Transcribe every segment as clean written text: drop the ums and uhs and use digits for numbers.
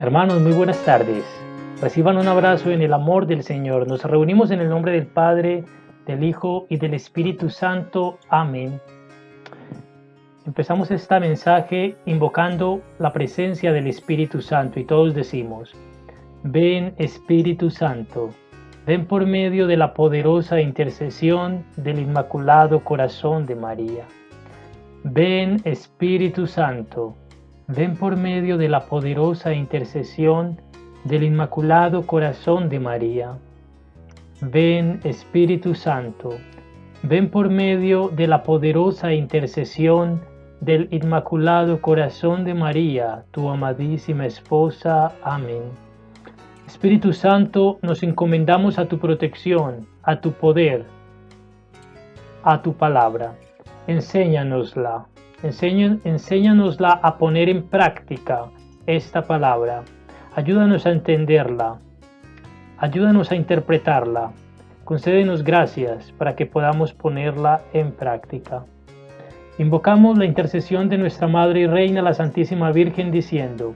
Hermanos, muy buenas tardes. Reciban un abrazo en el amor del Señor. Nos reunimos en el nombre del Padre, del Hijo y del Espíritu Santo. Amén. Empezamos este mensaje invocando la presencia del Espíritu Santo y todos decimos: ven Espíritu Santo, ven por medio de la poderosa intercesión del Inmaculado Corazón de María. Ven Espíritu Santo, ven por medio de la poderosa intercesión del Inmaculado Corazón de María. Ven Espíritu Santo, ven por medio de la poderosa intercesión del Inmaculado Corazón de María, tu amadísima esposa. Amén. Espíritu Santo, nos encomendamos a tu protección, a tu poder, a tu palabra. Enséñanosla. Enséñanosla a poner en práctica esta palabra. Ayúdanos a entenderla. Ayúdanos a interpretarla. Concédenos gracias para que podamos ponerla en práctica. Invocamos la intercesión de nuestra Madre y Reina, la Santísima Virgen, diciendo: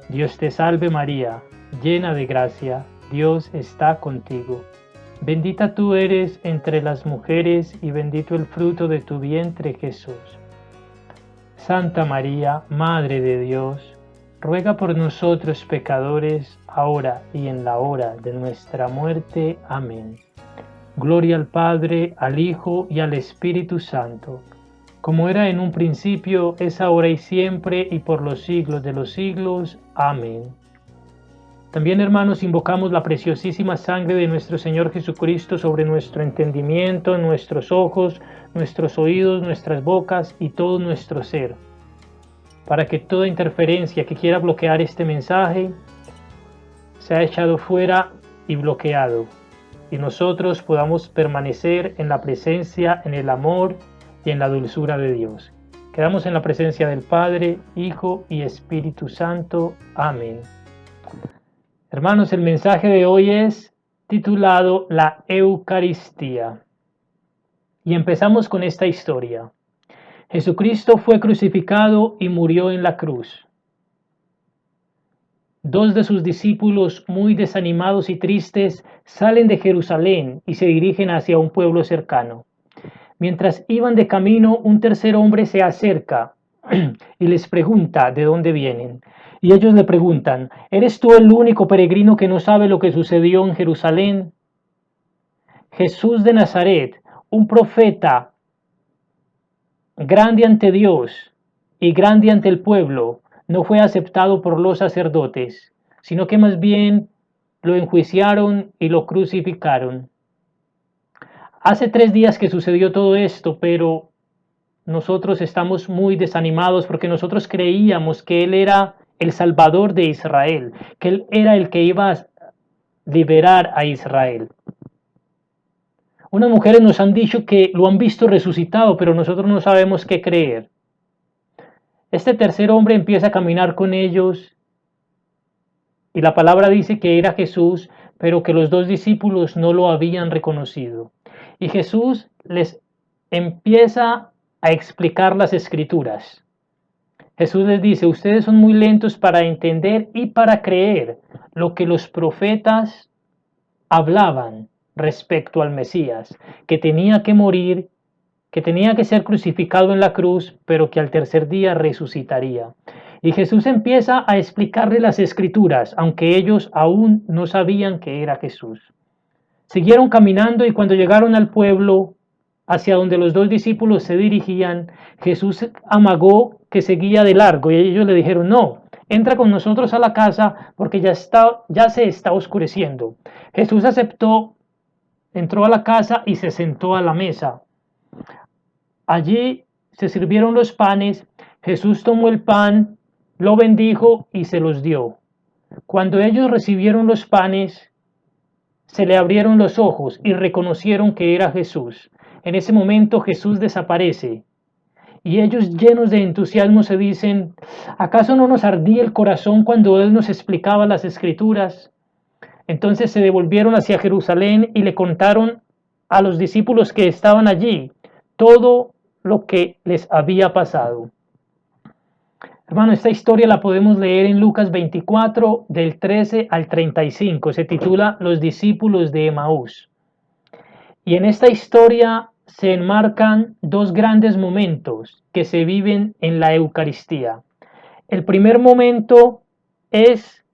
Dios te salve María, llena de gracia, Dios está contigo. Bendita tú eres entre las mujeres y bendito el fruto de tu vientre, Jesús. Santa María, Madre de Dios, ruega por nosotros pecadores, ahora y en la hora de nuestra muerte. Amén. Gloria al Padre, al Hijo y al Espíritu Santo, como era en un principio, es ahora y siempre, y por los siglos de los siglos. Amén. También, hermanos, invocamos la preciosísima sangre de nuestro Señor Jesucristo sobre nuestro entendimiento, nuestros ojos, nuestros oídos, nuestras bocas y todo nuestro ser, para que toda interferencia que quiera bloquear este mensaje sea echado fuera y bloqueado, y nosotros podamos permanecer en la presencia, en el amor y en la dulzura de Dios. Quedamos en la presencia del Padre, Hijo y Espíritu Santo. Amén. Hermanos, el mensaje de hoy es titulado La Eucaristía. Y empezamos con esta historia. Jesucristo fue crucificado y murió en la cruz. Dos de sus discípulos, muy desanimados y tristes, salen de Jerusalén y se dirigen hacia un pueblo cercano. Mientras iban de camino, un tercer hombre se acerca y les pregunta de dónde vienen. Y ellos le preguntan: ¿eres tú el único peregrino que no sabe lo que sucedió en Jerusalén? Jesús de Nazaret, un profeta, grande ante Dios y grande ante el pueblo, no fue aceptado por los sacerdotes, sino que más bien lo enjuiciaron y lo crucificaron. Hace 3 días que sucedió todo esto, pero nosotros estamos muy desanimados porque nosotros creíamos que Él era el Salvador de Israel, que Él era el que iba a liberar a Israel. Unas mujeres nos han dicho que lo han visto resucitado, pero nosotros no sabemos qué creer. Este tercer hombre empieza a caminar con ellos y la palabra dice que era Jesús, pero que los 2 discípulos no lo habían reconocido. Y Jesús les empieza a explicar las escrituras. Jesús les dice: ustedes son muy lentos para entender y para creer lo que los profetas hablaban respecto al Mesías, que tenía que morir, que tenía que ser crucificado en la cruz, pero que al tercer día resucitaría. Y Jesús empieza a explicarle las escrituras, aunque ellos aún no sabían que era Jesús. Siguieron caminando y cuando llegaron al pueblo hacia donde los 2 discípulos se dirigían, Jesús amagó que seguía de largo y ellos le dijeron: no, entra con nosotros a la casa porque ya se está oscureciendo. Jesús aceptó, entró a la casa y se sentó a la mesa. Allí se sirvieron los panes. Jesús tomó el pan, lo bendijo y se los dio. Cuando ellos recibieron los panes, se le abrieron los ojos y reconocieron que era Jesús. En ese momento Jesús desaparece y ellos, llenos de entusiasmo, se dicen: ¿acaso no nos ardía el corazón cuando Él nos explicaba las escrituras? Entonces se devolvieron hacia Jerusalén y le contaron a los discípulos que estaban allí todo lo que les había pasado. Hermano, esta historia la podemos leer en Lucas 24, del 13 al 35. Se titula Los discípulos de Emaús. Y en esta historia se enmarcan dos grandes momentos que se viven en la Eucaristía. El primer momento es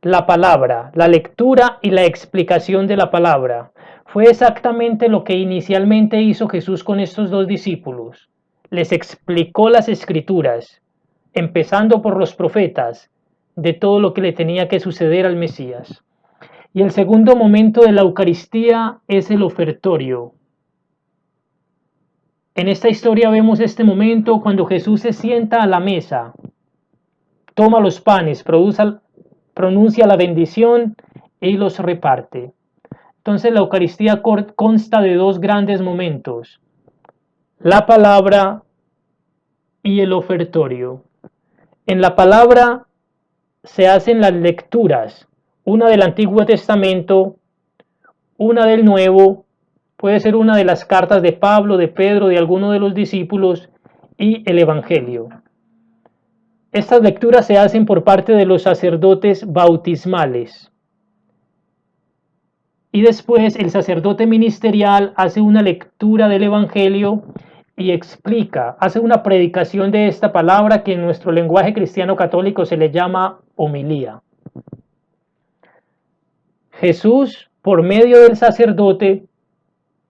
la palabra, la lectura y la explicación de la palabra. Fue exactamente lo que inicialmente hizo Jesús con estos dos discípulos. Les explicó las escrituras, empezando por los profetas, de todo lo que le tenía que suceder al Mesías. Y el segundo momento de la Eucaristía es el ofertorio. En esta historia vemos este momento cuando Jesús se sienta a la mesa, toma los panes, pronuncia la bendición y los reparte. Entonces la Eucaristía consta de dos grandes momentos, la palabra y el ofertorio. En la palabra se hacen las lecturas, una del Antiguo Testamento, una del Nuevo, puede ser una de las cartas de Pablo, de Pedro, de alguno de los discípulos, y el Evangelio. Estas lecturas se hacen por parte de los sacerdotes bautismales. Y después el sacerdote ministerial hace una lectura del Evangelio y explica, hace una predicación de esta palabra que en nuestro lenguaje cristiano católico se le llama homilía. Jesús, por medio del sacerdote,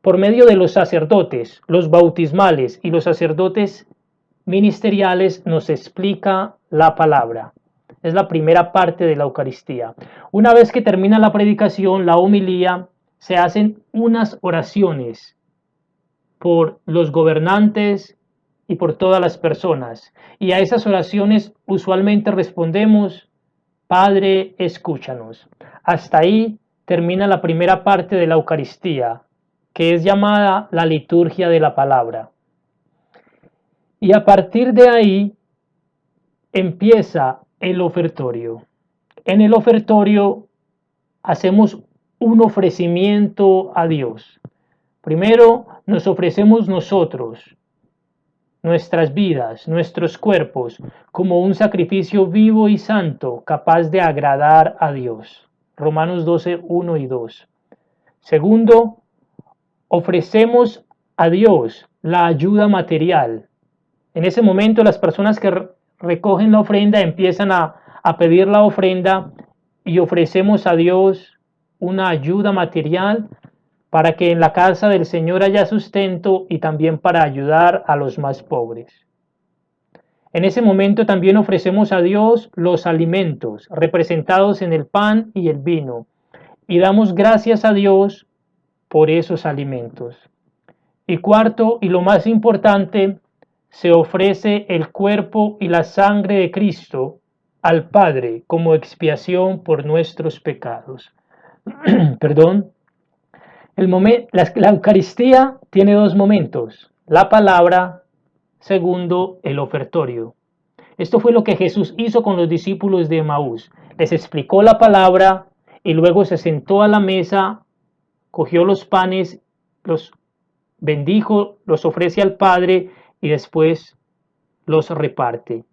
por medio de los sacerdotes, los bautismales y los sacerdotes ministeriales, nos explica la palabra. Es la primera parte de la Eucaristía. Una vez que termina la predicación, la homilía, se hacen unas oraciones por los gobernantes y por todas las personas. Y a esas oraciones usualmente respondemos, Padre, escúchanos. Hasta ahí termina la primera parte de la Eucaristía, que es llamada la liturgia de la palabra. Y a partir de ahí empieza el ofertorio. En el ofertorio hacemos un ofrecimiento a Dios. Primero nos ofrecemos nosotros, nuestras vidas, nuestros cuerpos, como un sacrificio vivo y santo, capaz de agradar a Dios. Romanos 12, 1 y 2. Segundo, ofrecemos a Dios la ayuda material. En ese momento las personas que recogen la ofrenda empiezan a pedir la ofrenda y ofrecemos a Dios una ayuda material para que en la casa del Señor haya sustento y también para ayudar a los más pobres. En ese momento también ofrecemos a Dios los alimentos representados en el pan y el vino y damos gracias a Dios por esos alimentos. Y cuarto, y lo más importante, se ofrece el cuerpo y la sangre de Cristo al Padre como expiación por nuestros pecados. Perdón. La Eucaristía tiene dos momentos, la palabra, segundo, el ofertorio. Esto fue lo que Jesús hizo con los discípulos de Emaús. Les explicó la palabra y luego se sentó a la mesa, cogió los panes, los bendijo, los ofrece al Padre y después los reparte.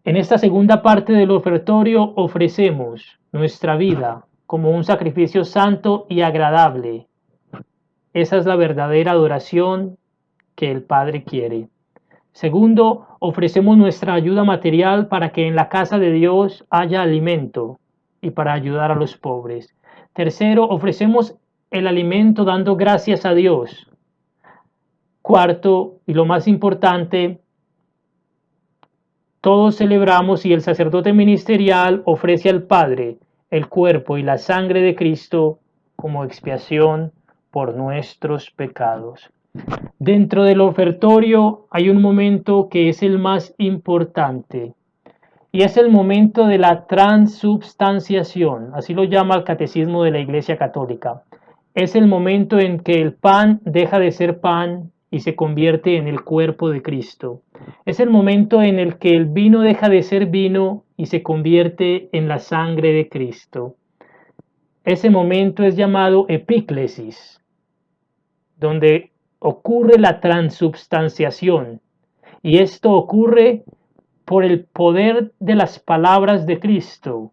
En esta segunda parte del ofertorio ofrecemos nuestra vida como un sacrificio santo y agradable. Esa es la verdadera adoración que el Padre quiere. Segundo, ofrecemos nuestra ayuda material para que en la casa de Dios haya alimento y para ayudar a los pobres. Tercero, ofrecemos el alimento dando gracias a Dios. Cuarto, y lo más importante, todos celebramos y el sacerdote ministerial ofrece al Padre el cuerpo y la sangre de Cristo como expiación por nuestros pecados. Dentro del ofertorio hay un momento que es el más importante y es el momento de la transubstanciación, así lo llama el Catecismo de la Iglesia Católica. Es el momento en que el pan deja de ser pan y se convierte en el cuerpo de Cristo. Es el momento en el que el vino deja de ser vino y se convierte en la sangre de Cristo. Ese momento es llamado epíclesis, donde ocurre la transubstanciación. Y esto ocurre por el poder de las palabras de Cristo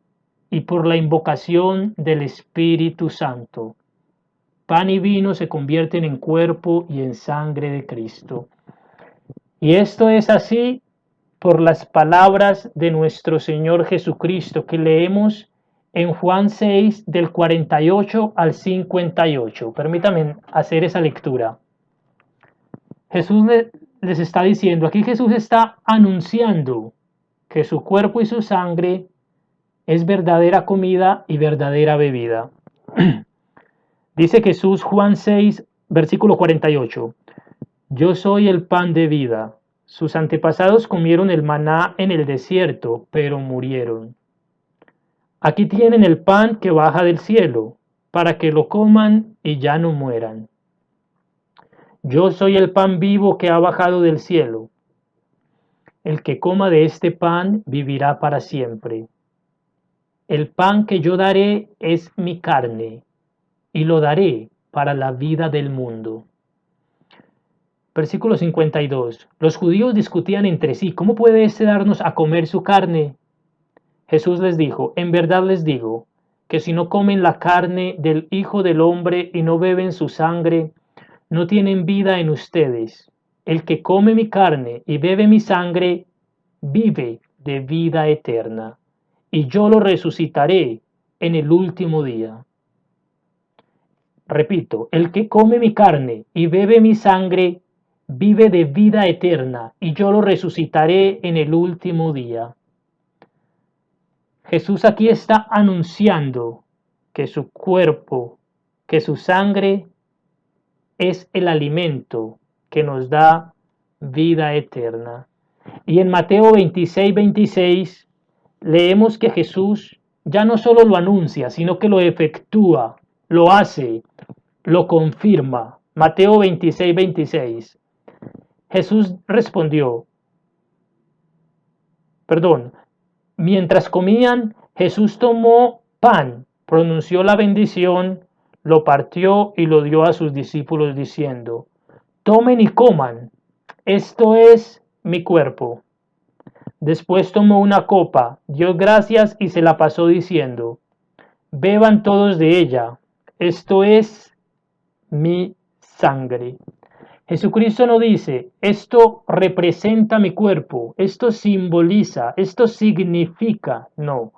y por la invocación del Espíritu Santo. Pan y vino se convierten en cuerpo y en sangre de Cristo. Y esto es así por las palabras de nuestro Señor Jesucristo que leemos en Juan 6 del 48 al 58. Permítanme hacer esa lectura. Jesús les está diciendo, aquí Jesús está anunciando que su cuerpo y su sangre es verdadera comida y verdadera bebida. Dice Jesús, Juan 6, versículo 48, yo soy el pan de vida. Sus antepasados comieron el maná en el desierto, pero murieron. Aquí tienen el pan que baja del cielo, para que lo coman y ya no mueran. Yo soy el pan vivo que ha bajado del cielo. El que coma de este pan vivirá para siempre. El pan que yo daré es mi carne, y lo daré para la vida del mundo. Versículo 52. Los judíos discutían entre sí, ¿cómo puede éste darnos a comer su carne? Jesús les dijo, en verdad les digo, que si no comen la carne del Hijo del Hombre y no beben su sangre, no tienen vida en ustedes. El que come mi carne y bebe mi sangre, vive de vida eterna, y yo lo resucitaré en el último día. Repito, el que come mi carne y bebe mi sangre, vive de vida eterna, y yo lo resucitaré en el último día. Jesús aquí está anunciando que su cuerpo, que su sangre es el alimento que nos da vida eterna. Y en Mateo 26, 26 leemos que Jesús ya no solo lo anuncia, sino que lo efectúa, lo hace, lo confirma. Mateo 26, 26. Jesús respondió, mientras comían, Jesús tomó pan, pronunció la bendición, lo partió y lo dio a sus discípulos diciendo, tomen y coman, esto es mi cuerpo. Después tomó una copa, dio gracias y se la pasó diciendo, beban todos de ella, esto es mi sangre. Jesucristo no dice, esto representa mi cuerpo, esto simboliza, esto significa, no.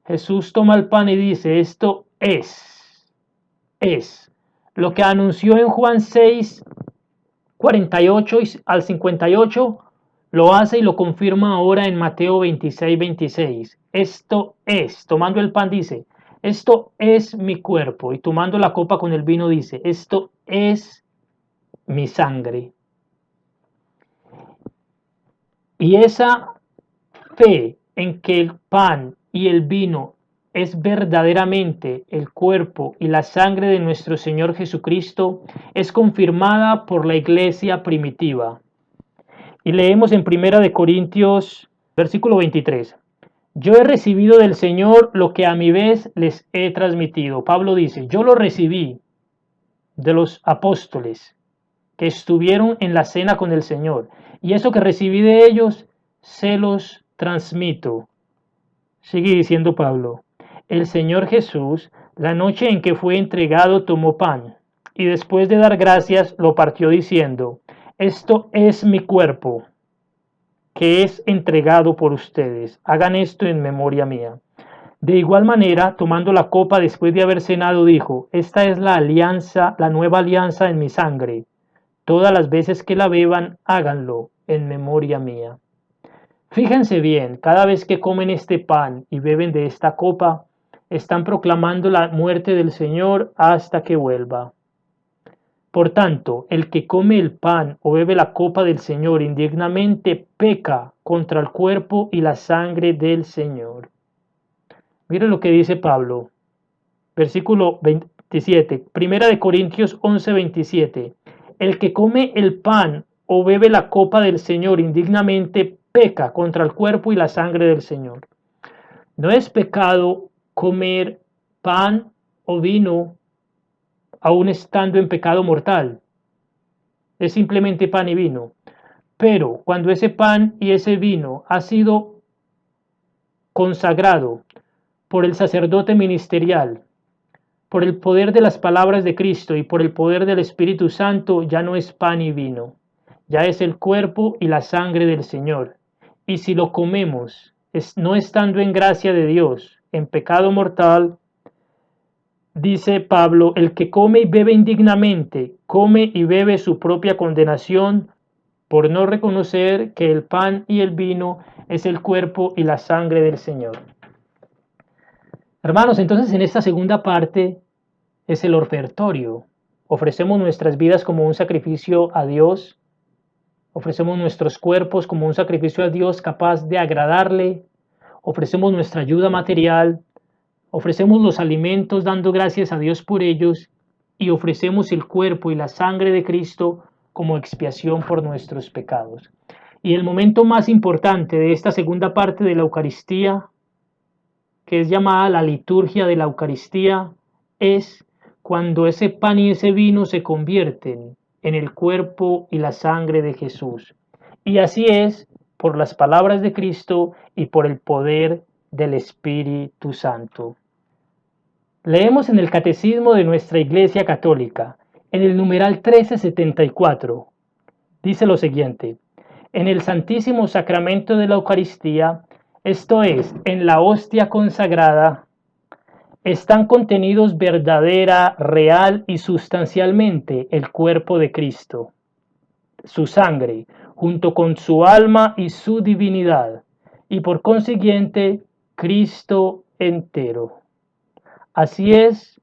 Jesús toma el pan y dice, esto es. Lo que anunció en Juan 6, 48 al 58, lo hace y lo confirma ahora en Mateo 26, 26. Esto es, tomando el pan dice, esto es mi cuerpo, y tomando la copa con el vino dice, esto es mi sangre. Y esa fe en que el pan y el vino es verdaderamente el cuerpo y la sangre de nuestro Señor Jesucristo es confirmada por la iglesia primitiva. Y leemos en 1 Corintios, versículo 23. Yo he recibido del Señor lo que a mi vez les he transmitido. Pablo dice, yo lo recibí de los apóstoles que estuvieron en la cena con el Señor. Y eso que recibí de ellos, se los transmito. Sigue diciendo Pablo, el Señor Jesús, la noche en que fue entregado, tomó pan, y después de dar gracias, lo partió diciendo, esto es mi cuerpo, que es entregado por ustedes. Hagan esto en memoria mía. De igual manera, tomando la copa después de haber cenado, dijo, esta es la alianza, la nueva alianza en mi sangre. Todas las veces que la beban, háganlo en memoria mía. Fíjense bien, cada vez que comen este pan y beben de esta copa, están proclamando la muerte del Señor hasta que vuelva. Por tanto, el que come el pan o bebe la copa del Señor indignamente peca contra el cuerpo y la sangre del Señor. Mire lo que dice Pablo, versículo 27, 1 Corintios 11, 27. El que come el pan o bebe la copa del Señor indignamente peca contra el cuerpo y la sangre del Señor. No es pecado comer pan o vino aún estando en pecado mortal. Es simplemente pan y vino. Pero cuando ese pan y ese vino ha sido consagrado por el sacerdote ministerial, por el poder de las palabras de Cristo y por el poder del Espíritu Santo, ya no es pan y vino, ya es el cuerpo y la sangre del Señor. Y si lo comemos, no estando en gracia de Dios, en pecado mortal, dice Pablo, el que come y bebe indignamente, come y bebe su propia condenación por no reconocer que el pan y el vino es el cuerpo y la sangre del Señor. Hermanos, entonces en esta segunda parte es el ofertorio. Ofrecemos nuestras vidas como un sacrificio a Dios, ofrecemos nuestros cuerpos como un sacrificio a Dios capaz de agradarle, ofrecemos nuestra ayuda material, ofrecemos los alimentos dando gracias a Dios por ellos y ofrecemos el cuerpo y la sangre de Cristo como expiación por nuestros pecados. Y el momento más importante de esta segunda parte de la Eucaristía, que es llamada la liturgia de la Eucaristía, es cuando ese pan y ese vino se convierten en el cuerpo y la sangre de Jesús. Y así es por las palabras de Cristo y por el poder del Espíritu Santo. Leemos en el Catecismo de nuestra Iglesia Católica, en el numeral 1374, dice lo siguiente: en el Santísimo Sacramento de la Eucaristía, esto es, en la hostia consagrada, están contenidos verdadera, real y sustancialmente el cuerpo de Cristo, su sangre, junto con su alma y su divinidad, y por consiguiente, Cristo entero. Así es,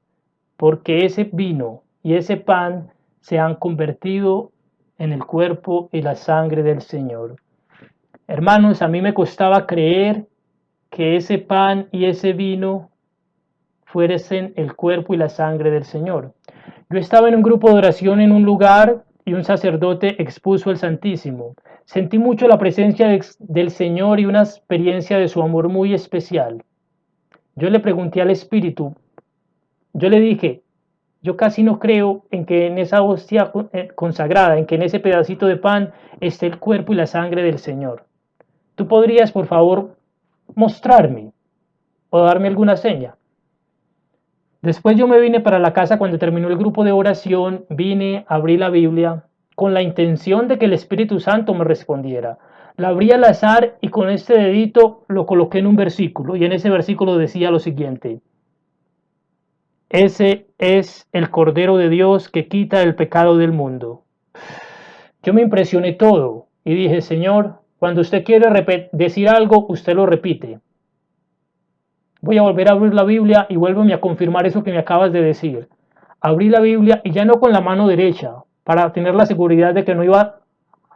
porque ese vino y ese pan se han convertido en el cuerpo y la sangre del Señor. Hermanos, a mí me costaba creer que ese pan y ese vino fuesen el cuerpo y la sangre del Señor. Yo estaba en un grupo de oración en un lugar y un sacerdote expuso el Santísimo. Sentí mucho la presencia del Señor y una experiencia de su amor muy especial. Yo le pregunté al Espíritu, yo le dije, yo casi no creo en que en esa hostia consagrada, en que en ese pedacito de pan esté el cuerpo y la sangre del Señor. ¿Tú podrías, por favor, mostrarme o darme alguna seña? Después yo me vine para la casa cuando terminó el grupo de oración, vine, abrí la Biblia con la intención de que el Espíritu Santo me respondiera. La abrí al azar y con este dedito lo coloqué en un versículo y en ese versículo decía lo siguiente: ese es el Cordero de Dios que quita el pecado del mundo. Yo me impresioné todo y dije, Señor, cuando usted quiere decir algo, usted lo repite. Voy a volver a abrir la Biblia y vuélveme a confirmar eso que me acabas de decir. Abrí la Biblia y ya no con la mano derecha, para tener la seguridad de que no iba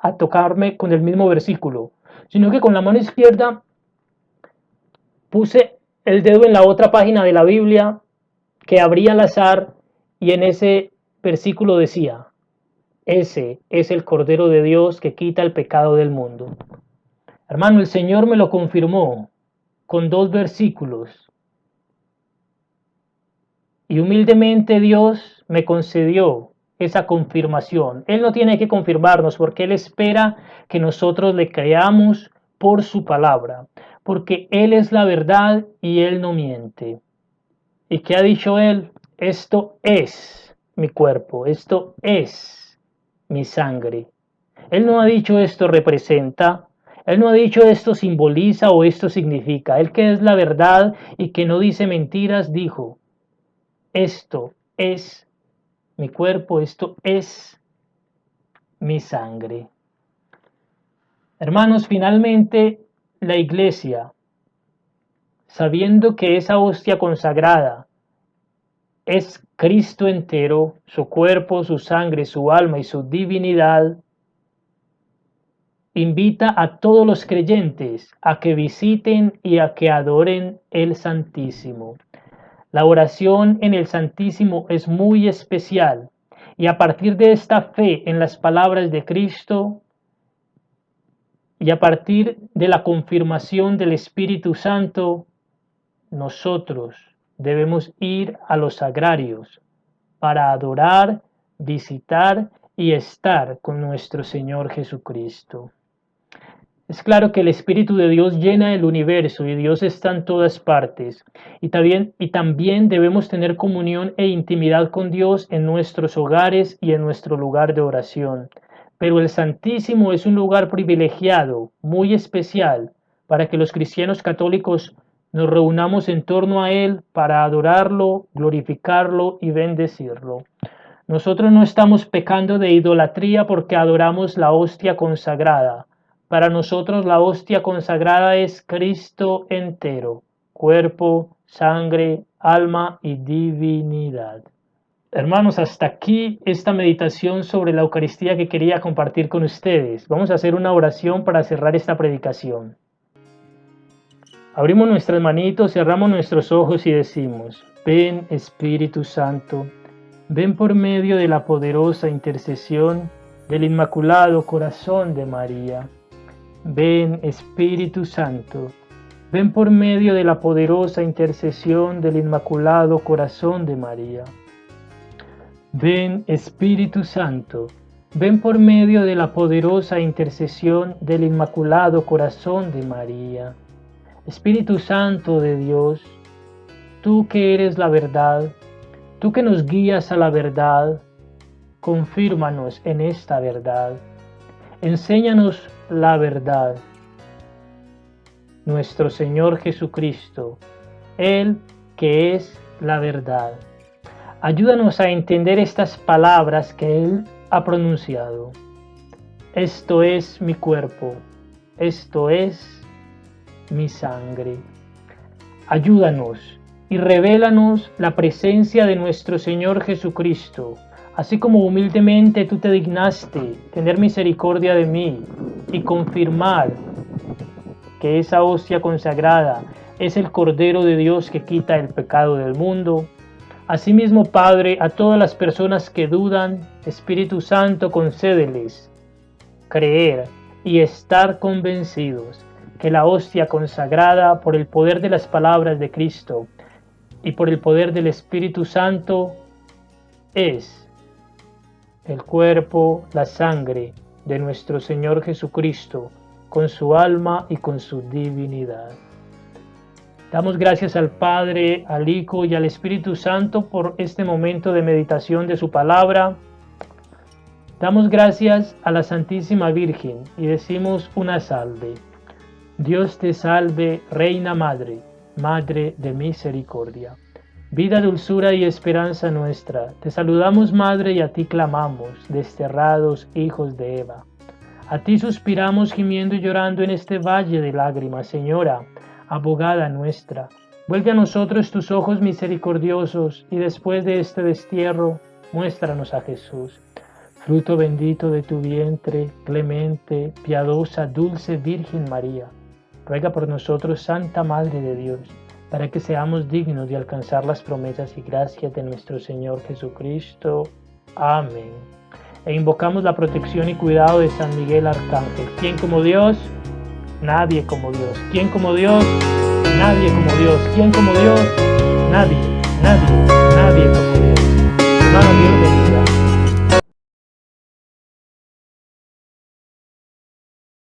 a tocarme con el mismo versículo, sino que con la mano izquierda puse el dedo en la otra página de la Biblia que abría al azar y en ese versículo decía, ese es el Cordero de Dios que quita el pecado del mundo. Hermano, el Señor me lo confirmó con 2 versículos. Y humildemente Dios me concedió esa confirmación. Él no tiene que confirmarnos porque Él espera que nosotros le creamos por su palabra, porque Él es la verdad y Él no miente. ¿Y qué ha dicho Él? Esto es mi cuerpo, esto es mi sangre. Él no ha dicho esto representa, Él no ha dicho esto simboliza o esto significa. Él que es la verdad y que no dice mentiras, dijo, esto es mi cuerpo, esto es mi sangre. Hermanos, finalmente la Iglesia, sabiendo que esa hostia consagrada es Cristo entero, su cuerpo, su sangre, su alma y su divinidad, invita a todos los creyentes a que visiten y a que adoren el Santísimo. La oración en el Santísimo es muy especial y a partir de esta fe en las palabras de Cristo y a partir de la confirmación del Espíritu Santo, nosotros debemos ir a los sagrarios para adorar, visitar y estar con nuestro Señor Jesucristo. Es claro que el Espíritu de Dios llena el universo y Dios está en todas partes. Y también debemos tener comunión e intimidad con Dios en nuestros hogares y en nuestro lugar de oración. Pero el Santísimo es un lugar privilegiado, muy especial, para que los cristianos católicos nos reunamos en torno a Él para adorarlo, glorificarlo y bendecirlo. Nosotros no estamos pecando de idolatría porque adoramos la hostia consagrada. Para nosotros la hostia consagrada es Cristo entero, cuerpo, sangre, alma y divinidad. Hermanos, hasta aquí esta meditación sobre la Eucaristía que quería compartir con ustedes. Vamos a hacer una oración para cerrar esta predicación. Abrimos nuestras manitos, cerramos nuestros ojos y decimos: ven Espíritu Santo, ven por medio de la poderosa intercesión del Inmaculado Corazón de María. Ven Espíritu Santo, ven por medio de la poderosa intercesión del Inmaculado Corazón de María. Ven Espíritu Santo, ven por medio de la poderosa intercesión del Inmaculado Corazón de María. Espíritu Santo de Dios, tú que eres la verdad, tú que nos guías a la verdad, confírmanos en esta verdad. Enséñanos la verdad. Nuestro Señor Jesucristo, Él que es la verdad. Ayúdanos a entender estas palabras que Él ha pronunciado. Esto es mi cuerpo, esto es mi sangre. Ayúdanos y revélanos la presencia de nuestro Señor Jesucristo, así como humildemente tú te dignaste tener misericordia de mí y confirmar que esa hostia consagrada es el Cordero de Dios que quita el pecado del mundo. Asimismo, Padre, a todas las personas que dudan, Espíritu Santo, concédeles creer y estar convencidos que la hostia consagrada por el poder de las palabras de Cristo y por el poder del Espíritu Santo es el cuerpo, la sangre de nuestro Señor Jesucristo, con su alma y con su divinidad. Damos gracias al Padre, al Hijo y al Espíritu Santo por este momento de meditación de su palabra. Damos gracias a la Santísima Virgen y decimos una salve. Dios te salve, Reina Madre, Madre de misericordia. Vida, dulzura y esperanza nuestra, te saludamos, Madre, y a ti clamamos, desterrados hijos de Eva. A ti suspiramos gimiendo y llorando en este valle de lágrimas, Señora, abogada nuestra. Vuelve a nosotros tus ojos misericordiosos, y después de este destierro, muéstranos a Jesús, fruto bendito de tu vientre, clemente, piadosa, dulce Virgen María. Ruega por nosotros, Santa Madre de Dios, para que seamos dignos de alcanzar las promesas y gracias de nuestro Señor Jesucristo. Amén. E invocamos la protección y cuidado de San Miguel Arcángel. ¿Quién como Dios? Nadie como Dios. ¿Quién como Dios? Nadie como Dios. ¿Quién como Dios? Nadie como Dios. Hermano, Dios bendiga.